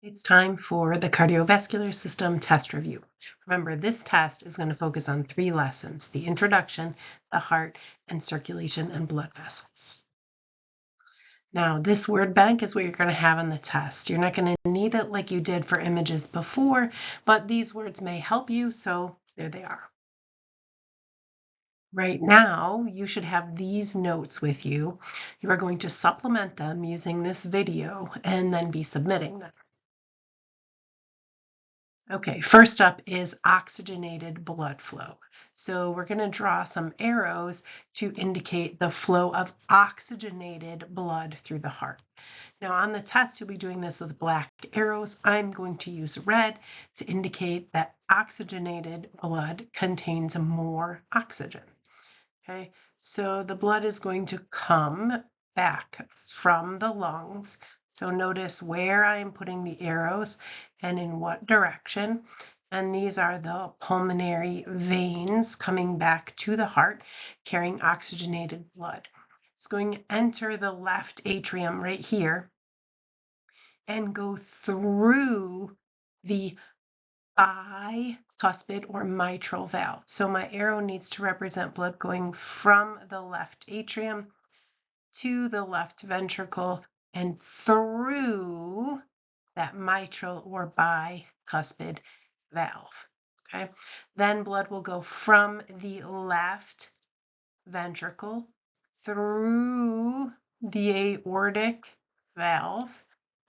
It's time for the cardiovascular system test review. Remember, this test is going to focus on 3 lessons: the introduction, the heart, and circulation and blood vessels. Now, this word bank is what you're going to have in the test. You're not going to need it like you did for images before, but these words may help you, so there they are. Right now, you should have these notes with you. You are going to supplement them using this video and then be submitting them. Okay, first up is oxygenated blood flow. So we're going to draw some arrows to indicate the flow of oxygenated blood through the heart. Now on the test, you'll be doing this with black arrows. I'm going to use red to indicate that oxygenated blood contains more oxygen. Okay, so the blood is going to come back from the lungs. So notice where I am putting the arrows and in what direction. And these are the pulmonary veins coming back to the heart, carrying oxygenated blood. It's going to enter the left atrium right here and go through the bicuspid or mitral valve. So my arrow needs to represent blood going from the left atrium to the left ventricle and through that mitral or bicuspid valve. Okay, then blood will go from the left ventricle through the aortic valve.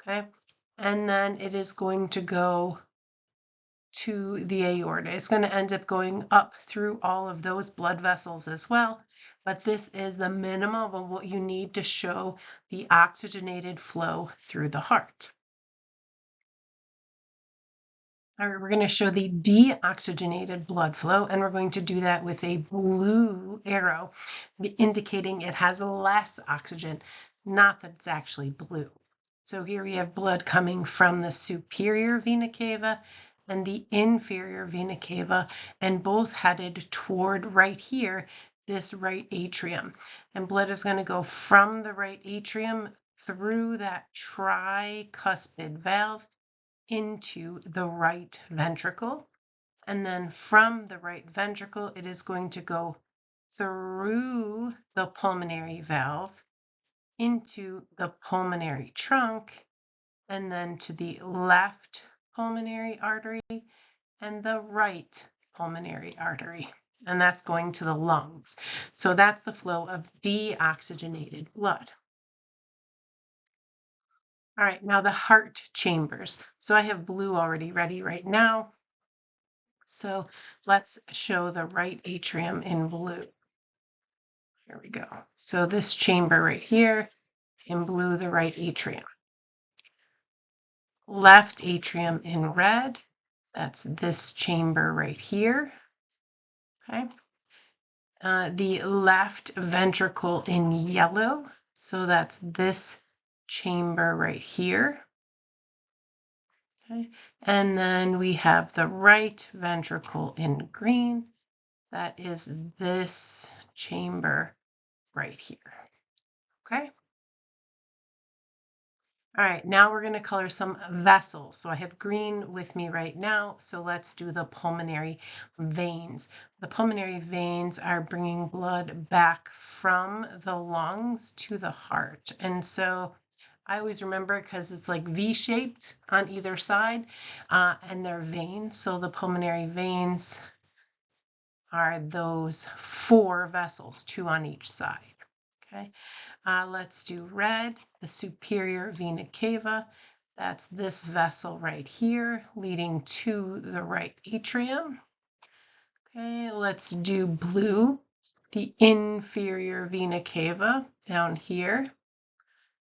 Okay, and then it is going to go to the aorta. It's going to end up going up through all of those blood vessels as well, but this is the minimum of what you need to show the oxygenated flow through the heart. All right, we're going to show the deoxygenated blood flow, and we're going to do that with a blue arrow, indicating it has less oxygen, not that it's actually blue. So here we have blood coming from the superior vena cava and the inferior vena cava, and both headed toward right here, this right atrium. And blood is going to go from the right atrium through that tricuspid valve into the right ventricle. And then from the right ventricle, it is going to go through the pulmonary valve into the pulmonary trunk, and then to the left pulmonary artery and the right pulmonary artery. And that's going to the lungs. So that's the flow of deoxygenated blood. All right, now the heart chambers. So I have blue already ready right now. So let's show the right atrium in blue. Here we go. So this chamber right here, in blue, the right atrium. Left atrium in red, that's this chamber right here. Okay. The left ventricle in yellow, so that's this chamber right here. Okay. And then we have the right ventricle in green, that is this chamber right here. Okay. All right, now we're going to color some vessels. So I have green with me right now. So let's do the pulmonary veins. The pulmonary veins are bringing blood back from the lungs to the heart. And so I always remember because it's like V-shaped on either side, and they're veins. So the pulmonary veins are those 4 vessels, 2 on each side. Okay. Let's do red, the superior vena cava. That's this vessel right here leading to the right atrium. Okay, let's do blue, the inferior vena cava down here.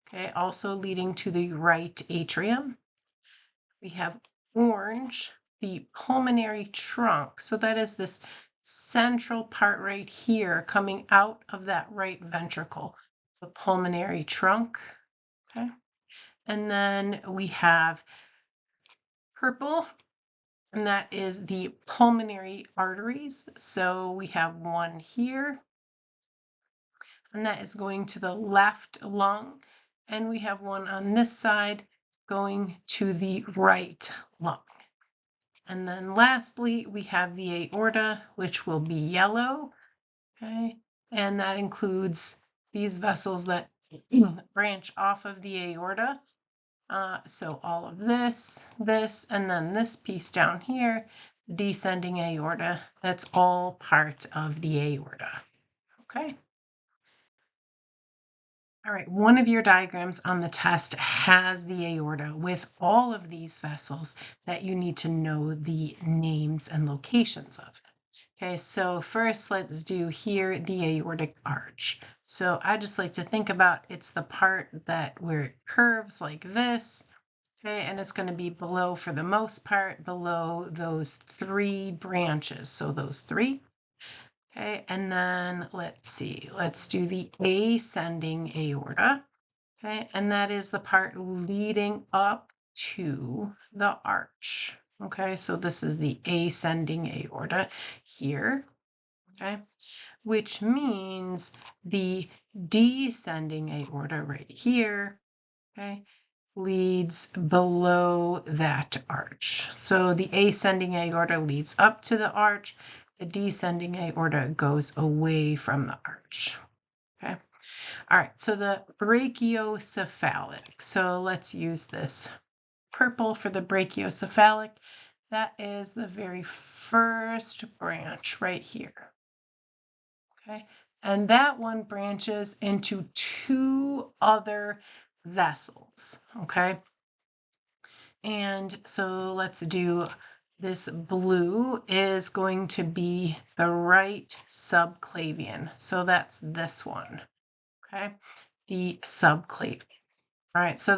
Okay, also leading to the right atrium. We have orange, the pulmonary trunk. So that is this central part right here coming out of that right ventricle, the pulmonary trunk. Okay, and then we have purple, and that is the pulmonary arteries. So we have one here, and that is going to the left lung, and we have one on this side going to the right lung. And then lastly, we have the aorta, which will be yellow, okay? And that includes these vessels that branch off of the aorta. So all of this, and then this piece down here, descending aorta, that's all part of the aorta, okay? All right, one of your diagrams on the test has the aorta with all of these vessels that you need to know the names and locations of. Okay, so first let's do here the aortic arch. So I just like to think about it's the part that where it curves like this, okay, and it's going to be below, for the most part, below those three branches. So those three. Okay, and then let's see, let's do the ascending aorta. Okay, and that is the part leading up to the arch. Okay, so this is the ascending aorta here. Okay, which means the descending aorta right here, okay, leads below that arch. So the ascending aorta leads up to the arch. The descending aorta goes away from the arch. Okay. All right. So the brachiocephalic. So let's use this purple for the brachiocephalic. That is the very first branch right here. Okay. And that one branches into two other vessels. Okay. And so let's do this blue is going to be the right subclavian. So that's this one, okay? The subclavian. All right, so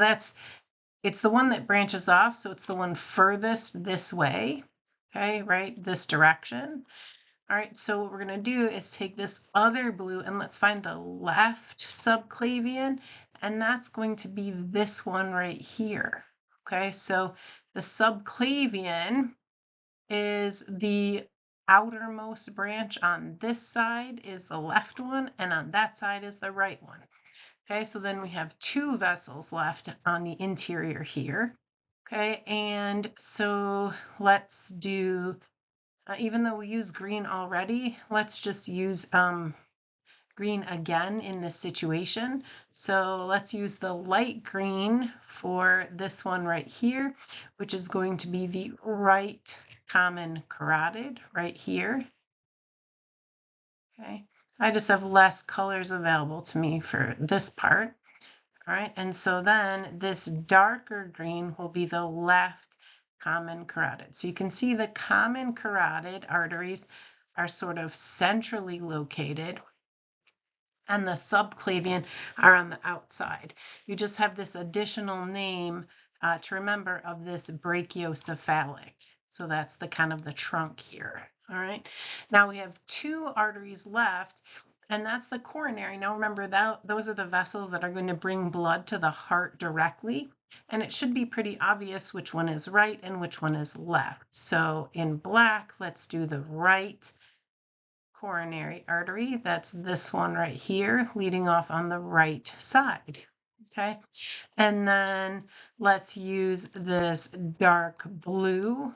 it's the one that branches off, so it's the one furthest this way, okay, right, this direction. All right, so what we're going to do is take this other blue and let's find the left subclavian, and that's going to be this one right here. Okay, so the subclavian is the outermost branch on this side is the left one, and on that side is the right one. Okay, so then we have two vessels left on the interior here. Okay, and so let's do, even though we use green already, let's just use green again in this situation. So let's use the light green for this one right here, which is going to be the right common carotid right here. Okay, I just have less colors available to me for this part. All right, and so then this darker green will be the left common carotid. So you can see the common carotid arteries are sort of centrally located, and the subclavian are on the outside. You just have this additional name to remember of this brachiocephalic. So that's the kind of the trunk here. All right. Now we have two arteries left, and that's the coronary. Now remember that those are the vessels that are going to bring blood to the heart directly. And it should be pretty obvious which one is right and which one is left. So in black, let's do the right coronary artery. That's this one right here, leading off on the right side. Okay, and then let's use this dark blue.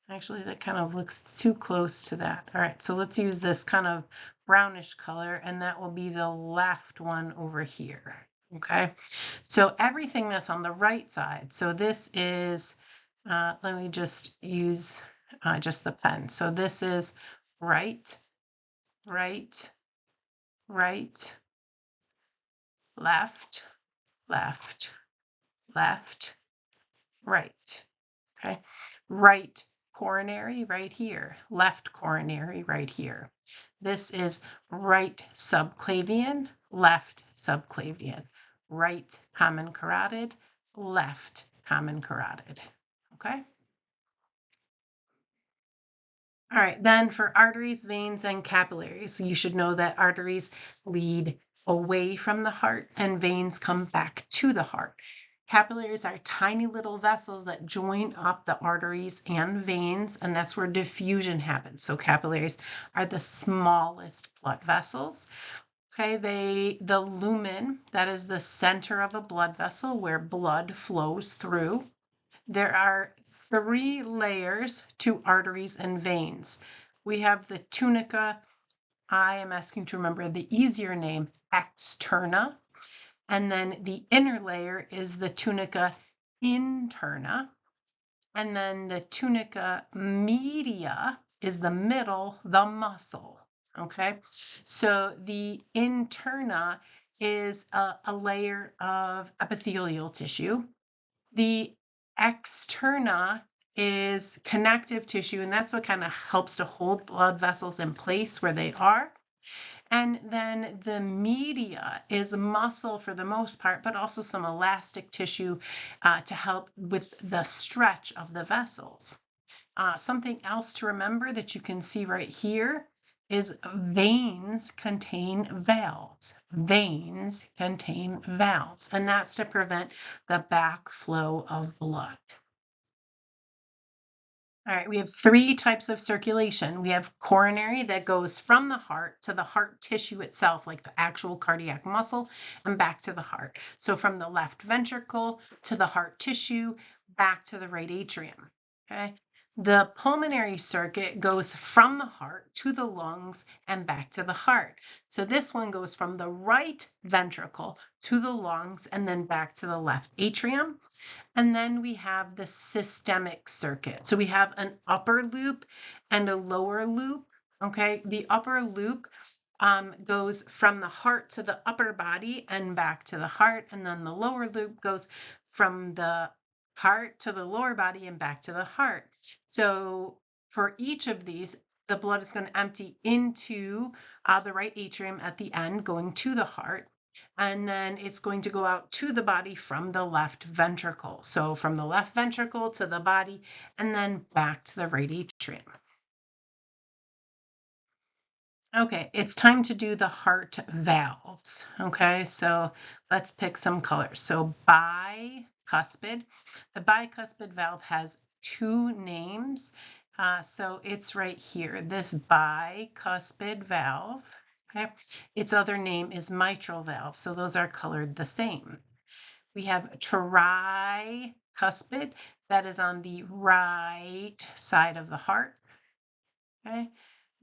Actually, that kind of looks too close to that. All right, so let's use this kind of brownish color, and that will be the left one over here. Okay, so everything that's on the right side. So this is, let me just use just the pen. So this is right, right, right, left, left, left, right. Okay, right coronary right here, left coronary right here. This is right subclavian, left subclavian, right common carotid, left common carotid. Okay. All right, then for arteries, veins, and capillaries, you should know that arteries lead away from the heart and veins come back to the heart. Capillaries are tiny little vessels that join up the arteries and veins, and that's where diffusion happens. So capillaries are the smallest blood vessels. Okay, the lumen, that is the center of a blood vessel where blood flows through. There are 3 layers to arteries and veins. We have the tunica. I am asking to remember the easier name, externa. And then the inner layer is the tunica interna. And then the tunica media is the middle, the muscle. Okay, so the interna is a layer of epithelial tissue. The externa is connective tissue, and that's what kind of helps to hold blood vessels in place where they are. And then the media is muscle for the most part, but also some elastic tissue to help with the stretch of the vessels. Something else to remember that you can see right here is veins contain valves. Veins contain valves, and that's to prevent the backflow of blood. All right, we have 3 types of circulation. We have coronary that goes from the heart to the heart tissue itself, like the actual cardiac muscle, and back to the heart. So from the left ventricle to the heart tissue, back to the right atrium. Okay. The pulmonary circuit goes from the heart to the lungs and back to the heart. So this one goes from the right ventricle to the lungs and then back to the left atrium. And then we have the systemic circuit. So we have an upper loop and a lower loop. Okay, the upper loop goes from the heart to the upper body and back to the heart. And then the lower loop goes from the heart to the lower body and back to the heart. So for each of these, the blood is going to empty into the right atrium at the end, going to the heart. And then it's going to go out to the body from the left ventricle. So from the left ventricle to the body and then back to the right atrium. Okay, it's time to do the heart valves. Okay, so let's pick some colors. So bicuspid. The bicuspid valve has 2 names. So it's right here, this bicuspid valve. Okay, its other name is mitral valve. So those are colored the same. We have tricuspid, that is on the right side of the heart. Okay.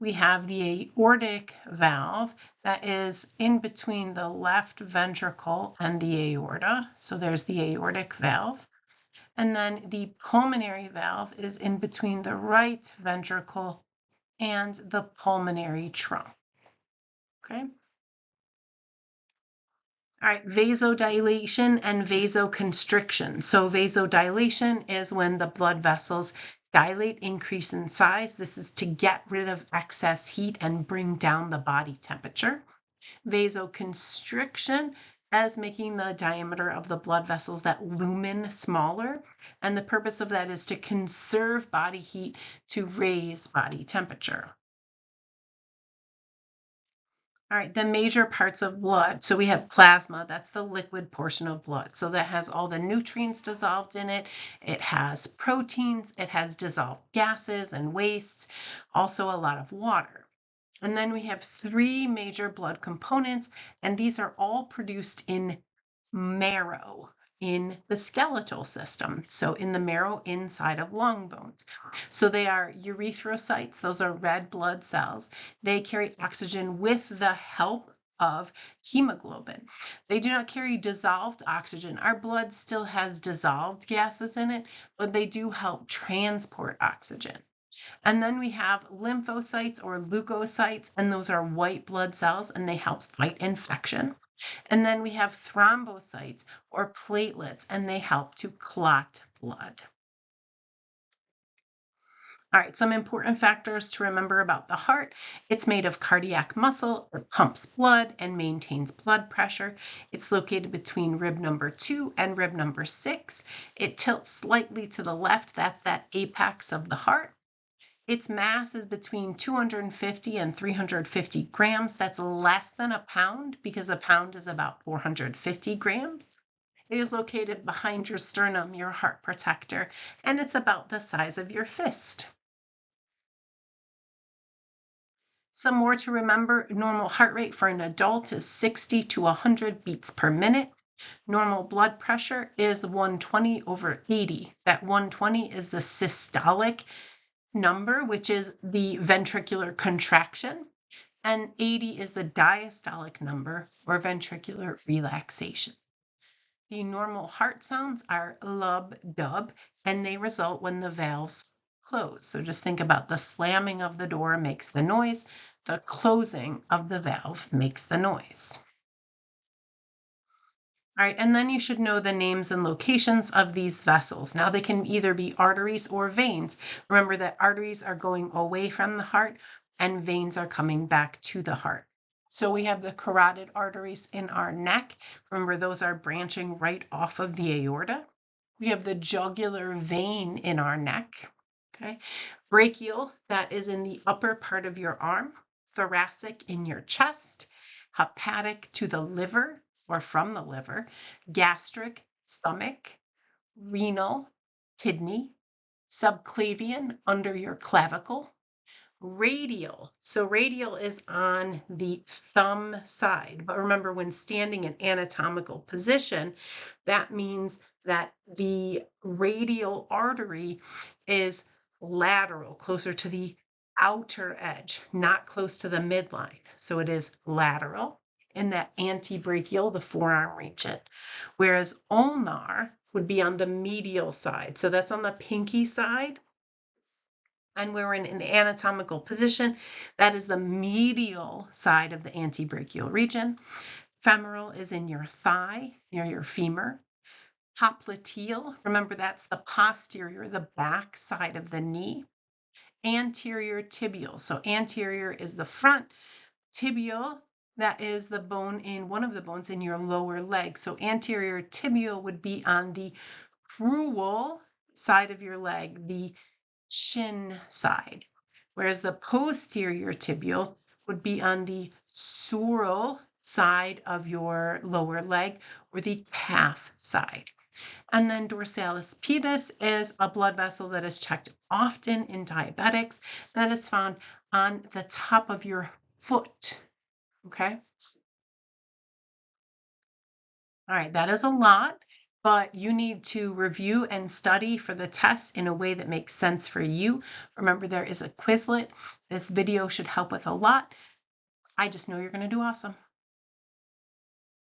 We have the aortic valve that is in between the left ventricle and the aorta. So there's the aortic valve. And then the pulmonary valve is in between the right ventricle and the pulmonary trunk. Okay. All right, vasodilation and vasoconstriction. So vasodilation is when the blood vessels dilate, increase in size. This is to get rid of excess heat and bring down the body temperature. Vasoconstriction as making the diameter of the blood vessels, that lumen, smaller. And the purpose of that is to conserve body heat to raise body temperature. All right, the major parts of blood. So we have plasma, that's the liquid portion of blood. So that has all the nutrients dissolved in it. It has proteins, it has dissolved gases and wastes, also a lot of water. And then we have 3 major blood components, and these are all produced in marrow in the skeletal system. So in the marrow inside of long bones. So they are erythrocytes. Those are red blood cells. They carry oxygen with the help of hemoglobin. They do not carry dissolved oxygen. Our blood still has dissolved gases in it, but they do help transport oxygen. And then we have lymphocytes or leukocytes, and those are white blood cells, and they help fight infection. And then we have thrombocytes or platelets, and they help to clot blood. All right, some important factors to remember about the heart. It's made of cardiac muscle. It pumps blood and maintains blood pressure. It's located between rib number 2 and rib number 6. It tilts slightly to the left. That's that apex of the heart. Its mass is between 250 and 350 grams. That's less than a pound because a pound is about 450 grams. It is located behind your sternum, your heart protector, and it's about the size of your fist. Some more to remember: normal heart rate for an adult is 60 to 100 beats per minute. Normal blood pressure is 120/80. That 120 is the systolic number, which is the ventricular contraction, and 80 is the diastolic number, or ventricular relaxation. The normal heart sounds are lub, dub, and they result when the valves close. So just think about the slamming of the door makes the noise, the closing of the valve makes the noise. All right, and then you should know the names and locations of these vessels. Now they can either be arteries or veins. Remember that arteries are going away from the heart and veins are coming back to the heart. So we have the carotid arteries in our neck. Remember, those are branching right off of the aorta. We have the jugular vein in our neck. Okay. Brachial, that is in the upper part of your arm. Thoracic in your chest. Hepatic to the liver or from the liver. Gastric, stomach. Renal, kidney. Subclavian, under your clavicle. Radial. So radial is on the thumb side. But remember, when standing in anatomical position, that means that the radial artery is lateral, closer to the outer edge, not close to the midline. So it is lateral in that antebrachial, the forearm region. Whereas ulnar would be on the medial side. So that's on the pinky side. And we're in an anatomical position, that is the medial side of the antebrachial region. Femoral is in your thigh, near your femur. Popliteal, remember that's the posterior, the back side of the knee. Anterior tibial, so anterior is the front. Tibial, that is the bone in one of the bones in your lower leg. So anterior tibial would be on the crural side of your leg, the shin side, whereas the posterior tibial would be on the sural side of your lower leg, or the calf side. And then dorsalis pedis is a blood vessel that is checked often in diabetics, that is found on the top of your foot. Okay. All right, that is a lot, but you need to review and study for the test in a way that makes sense for you. Remember, there is a Quizlet. This video should help with a lot. I just know you're going to do awesome.